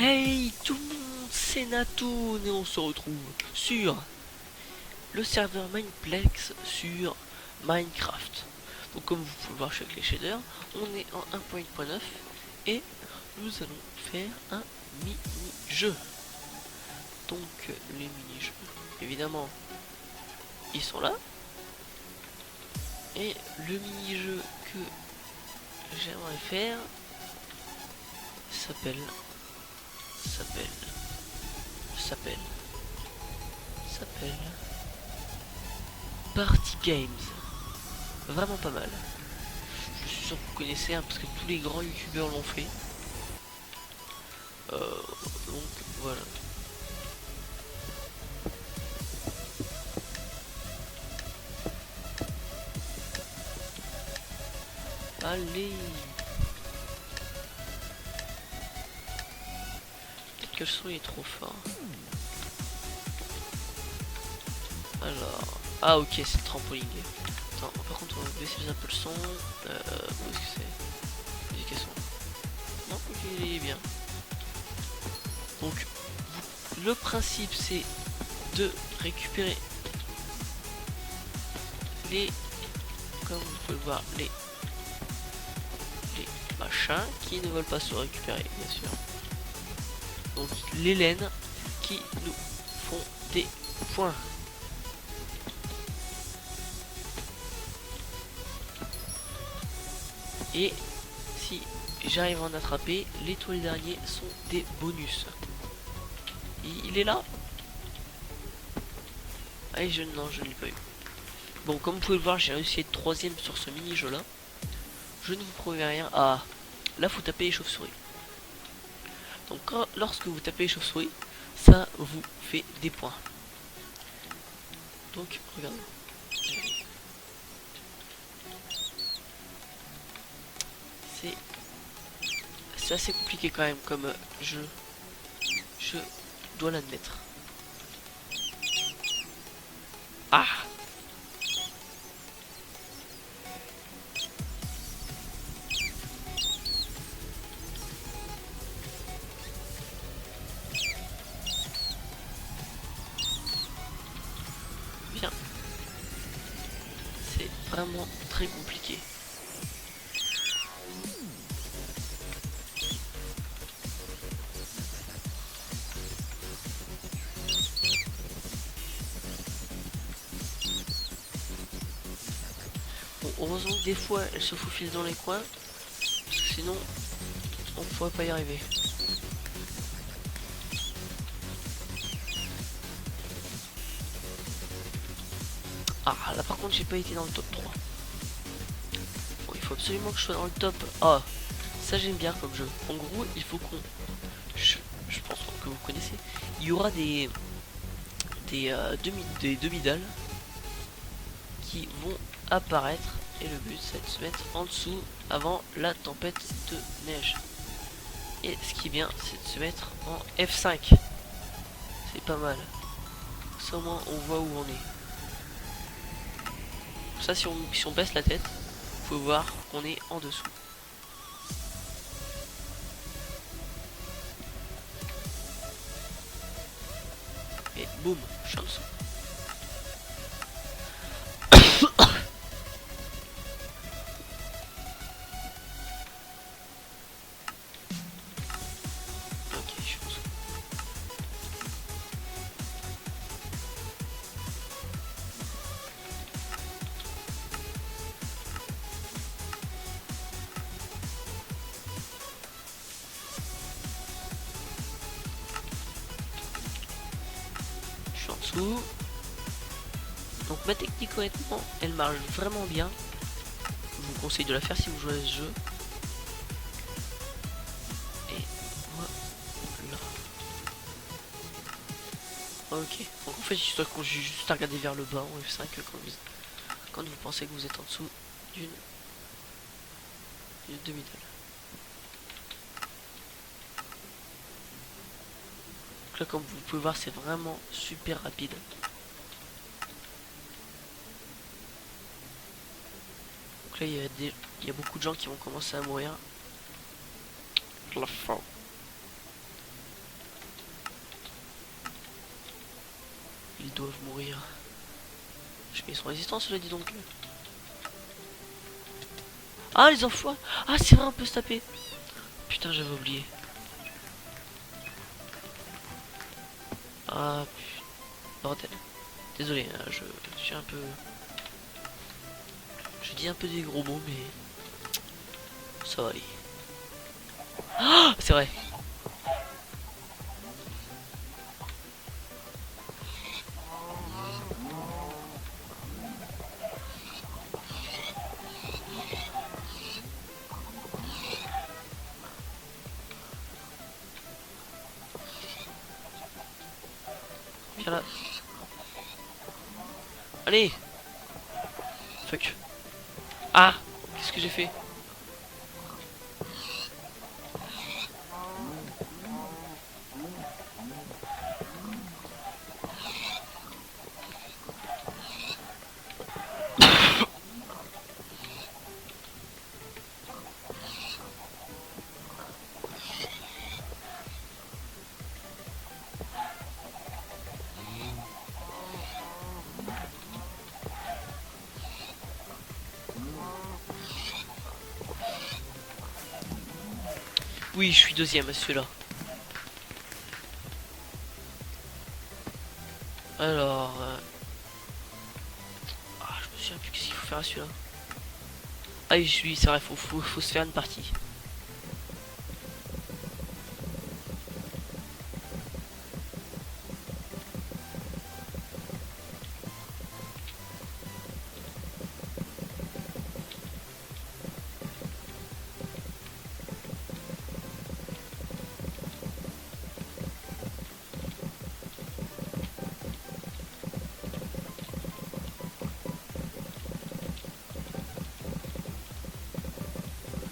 Hey tout le monde, c'est Natoon et on se retrouve sur le serveur Mineplex sur Minecraft. Donc comme vous pouvez le voir avec les shaders, on est en 1.9 et nous allons faire un mini-jeu. Donc les mini-jeux, évidemment, ils sont là. Et le mini-jeu que j'aimerais faire s'appelle Party Games. Vraiment pas mal. Je suis sûr que vous connaissez parce que tous les grands youtubeurs l'ont fait. Donc voilà. Allez. Peut-être que le son est trop fort. Alors. Ah ok, c'est le trampoline. Attends, par contre on va baisser un peu le son. Où est-ce que c'est? Éducation. Non, ok, il est bien. Donc le principe c'est de récupérer les, comme vous pouvez le voir, les machins qui ne veulent pas se récupérer, bien sûr. Donc les laines qui nous font des points. Et si j'arrive à en attraper, les toiles derniers sont des bonus. Il est là? Allez, non, je ne l'ai pas eu. Bon, comme vous pouvez le voir, j'ai réussi à être troisième sur ce mini-jeu là. Je ne vous promets rien. Ah, là, faut taper les chauves-souris. Donc, lorsque vous tapez les chauves-souris, ça vous fait des points. Donc, regardez. C'est assez compliqué quand même comme jeu. Je dois l'admettre. Ah! Bien. C'est vraiment très compliqué. Bon, heureusement que des fois elle se faufile dans les coins, parce que sinon on ne pourrait pas y arriver. Ah, là par contre j'ai pas été dans le top 3. Bon, il faut absolument que je sois dans le top. Ah, ça j'aime bien comme jeu. En gros, il faut qu'on... Je pense que vous connaissez. Il y aura des demi-dalles qui vont apparaître. Et le but c'est de se mettre en dessous avant la tempête de neige. Et ce qui est bien, c'est de se mettre en F5. C'est pas mal. Ça au moins on voit où on est. Ça si on baisse la tête, vous pouvez voir qu'on est en dessous. Et boum, je suis en dessous. Ok, je suis en dessous. Je suis en dessous. Donc ma technique honnêtement, elle marche vraiment bien. Je vous conseille de la faire si vous jouez à ce jeu. Et voilà. Ok. Donc en fait, il faut juste à regarder vers le bas en F5 quand vous pensez que vous êtes en dessous d'une demi-dalle. Donc là, comme vous pouvez voir, c'est vraiment super rapide. Donc là, il y a beaucoup de gens qui vont commencer à mourir. La fin. doivent mourir. Je mets son résistance, cela dit donc. Ah, les enfoirés. Ah, c'est vrai, on peut se taper. Putain, j'avais oublié. Ah, bordel. Désolé, hein, je suis un peu... Je dis un peu des gros mots, mais... Ça va aller. Ah, c'est vrai. Viens là. Allez. Fuck. Ah, qu'est-ce que j'ai fait? Oui, je suis deuxième à celui-là. Alors... Ah, je me souviens plus qu'est-ce qu'il faut faire à celui-là. Ah oui, c'est vrai, faut se faire une partie.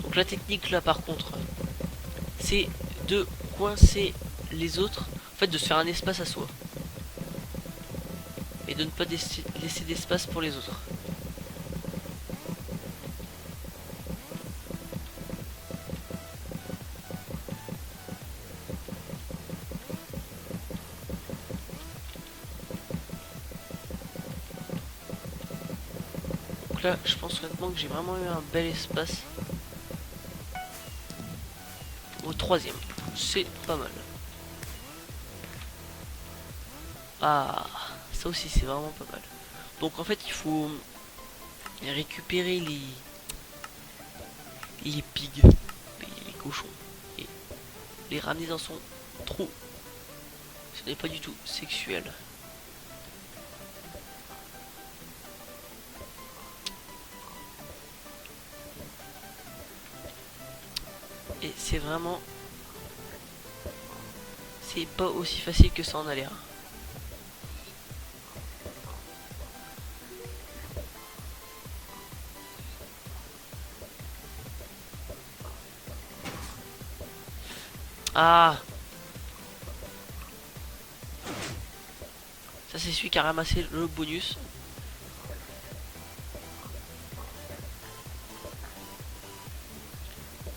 Donc la technique là par contre, c'est de coincer les autres, en fait de se faire un espace à soi. Et de ne pas laisser d'espace pour les autres. Donc là, je pense honnêtement que j'ai vraiment eu un bel espace. Au troisième, c'est pas mal. Ah, ça aussi c'est vraiment pas mal. Donc en fait il faut récupérer les pigs, les cochons, et les ramener dans son trou. Ce n'est pas du tout sexuel. Et c'est vraiment... C'est pas aussi facile que ça en a l'air. Ah, ça c'est celui qui a ramassé le bonus.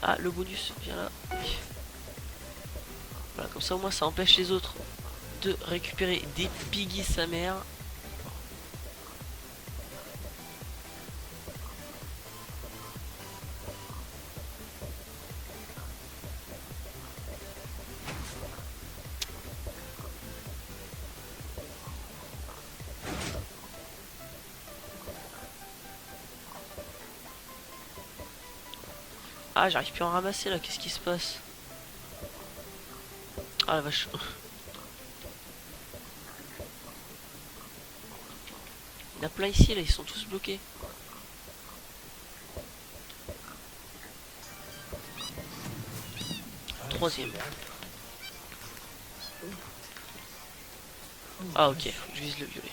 Ah, le bonus, viens là. Voilà, comme ça au moins ça empêche les autres de récupérer des piggies sa mère. Ah, j'arrive plus à en ramasser là, qu'est-ce qui se passe? Ah la vache. Il y en a plein ici là, ils sont tous bloqués. Troisième. Ah ok, faut que je vise le violet.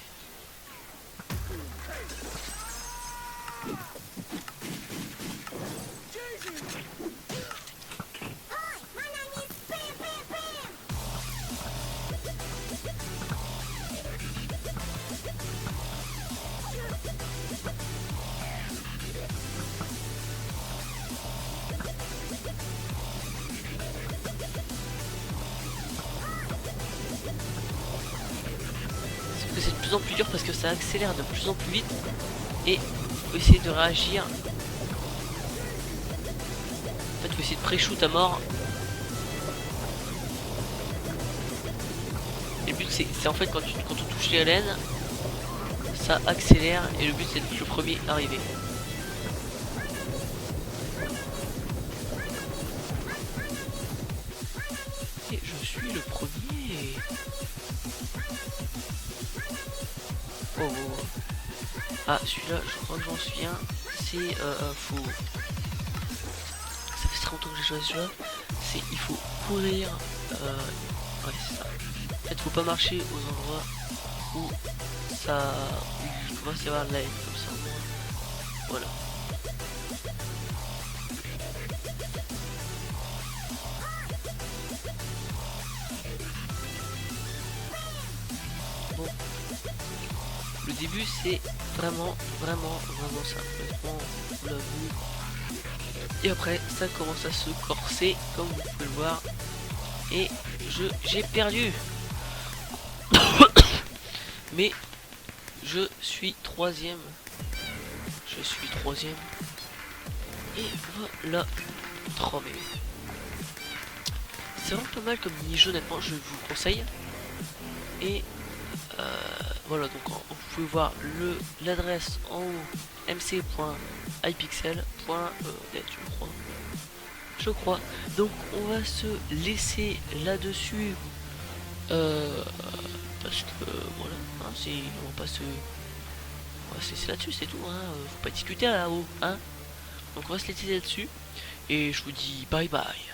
Sauf que cette plus en plus dur parce que ça accélère de plus en plus vite. Et faut essayer de réagir. En fait, faut essayer de pré-shoot à mort. Et le but c'est en fait quand on touche les laines, ça accélère et le but c'est d'être le premier arrivé. Et je suis le premier. Oh, oh, oh. Ah, celui-là, je crois que j'en suis un. C'est faut. Ça fait très longtemps que j'ai choisi celui-là. C'est il faut courir. Ouais, c'est ça. En fait, faut pas marcher aux endroits où ça. Où il commence à y avoir de la haine, comme ça. Voilà. Bon. Le début, c'est vraiment simple. Honnêtement, on l'avoue. Et après, ça commence à se corser, comme vous pouvez le voir. Et j'ai perdu. Mais je suis troisième. Je suis troisième. Et voilà. Oh mais c'est vraiment pas mal comme mini-jeu, honnêtement, je vous conseille. Et voilà, donc vous pouvez voir l'adresse en haut, mc.ipixel.net, je crois. Donc on va se laisser là-dessus. Parce que voilà, hein, on va pas se. On va se laisser là-dessus, c'est tout, hein. Faut pas discuter là-haut, hein. Donc on va se laisser là-dessus. Et je vous dis bye bye.